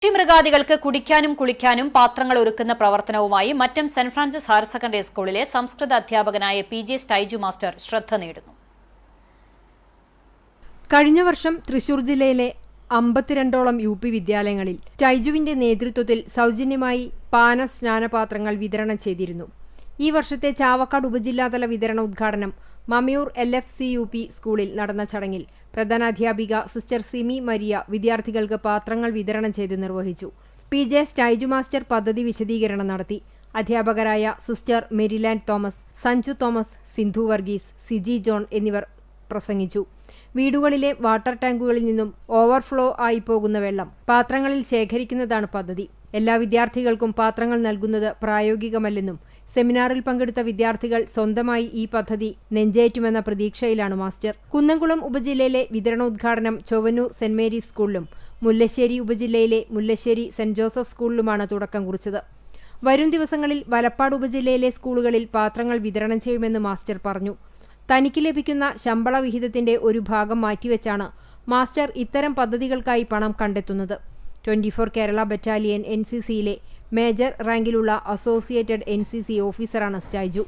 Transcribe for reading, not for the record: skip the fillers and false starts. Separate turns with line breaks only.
മൃഗാദികൾക്ക് കുടിക്കാനും കുളിക്കാനും പാത്രങ്ങൾ ഒരുക്കുന്ന പ്രവർത്തനവുമായി Mattam saint Francis higher secondary സ്കൂളിലെ സംസ്കൃത അധ്യാപകനായ പി.ജെ. സ്റ്റൈജു മാസ്റ്റർ ശ്രദ്ധ നേടുന്നു.
കഴിഞ്ഞ വർഷം തൃശൂർ ജില്ലയിലെ 52ഓളം UP വിദ്യാലയങ്ങളിൽ സ്റ്റൈജുവിന്റെ നേതൃത്വത്തിൽ സൗജന്യമായി പാന സ്നാനപാത്രങ്ങൾ വിതരണം ചെയ്തിരുന്നു. ഈ വർഷത്തെ ചാവക്കാട് ഉപജില്ലാതല വിതരണ ഉദ്ഘാടനം മമയൂർ LFC-UP സ്കൂളിൽ നടന്ന ചടങ്ങിൽ പ്രധാനാധ്യാപിക സിസ്റ്റർ സിമി മരിയ വിദ്യാർത്ഥികൾക്ക് പാത്രങ്ങൾ വിതരണം ചെയ്ത് നിർവഹിച്ചു. പി.ജെ. സ്റ്റൈജു മാസ്റ്റർ പദ്ധതി വിശദീകരണം നടത്തി. അധ്യാപകരായ സിസ്റ്റർ മെരിലാൻഡ് തോമസ്, സഞ്ജു തോമസ്, സിന്ധു വർഗീസ്, സിജി ജോൺ എന്നിവർ പ്രസംഗിച്ചു. വീടുകളിലെ വാട്ടർ ടാങ്കുകളിൽ നിന്നും ഓവർഫ്ലോ ആയി പോകുന്ന വെള്ളം പാത്രങ്ങളിൽ ശേഖരിക്കുന്നതാണ് പദ്ധതി. എല്ലാ വിദ്യാർത്ഥികൾക്കും പാത്രങ്ങൾ നൽകുന്നത് പ്രായോഗികമല്ലെന്നും സെമിനാറിൽ പങ്കെടുത്ത വിദ്യാർത്ഥികൾ സ്വന്തമായി ഈ പദ്ധതി നെഞ്ചേറ്റുമെന്ന പ്രതീക്ഷയിലാണ് മാസ്റ്റർ. കുന്നംകുളം ഉപജില്ലയിലെ വിതരണോദ്ഘാടനം ചൊവ്വന്നൂർ സെന്റ് മേരീസ് സ്കൂളിലും മുല്ലശ്ശേരി ഉപജില്ലയിലെ മുല്ലശ്ശേരി സെന്റ് ജോസഫ് സ്കൂളിലുമാണ് തുടക്കം കുറിച്ചത്. വരും ദിവസങ്ങളിൽ വലപ്പാട് ഉപജില്ലയിലെ സ്കൂളുകളിൽ പാത്രങ്ങൾ വിതരണം ചെയ്യുമെന്ന് മാസ്റ്റർ പറഞ്ഞു. തനിക്ക് ലഭിക്കുന്ന ശമ്പള വിഹിതത്തിന്റെ ഒരു ഭാഗം മാറ്റിവെച്ചാണ് മാസ്റ്റർ ഇത്തരം പദ്ധതികൾക്കായി പണം കണ്ടെത്തുന്നത്. 24 കേരള ബറ്റാലിയൻ NCCയിലെ മേജർ റാങ്കിലുള്ള അസോസിയേറ്റഡ് NCC ഓഫീസറാണ് സ്റ്റൈജു.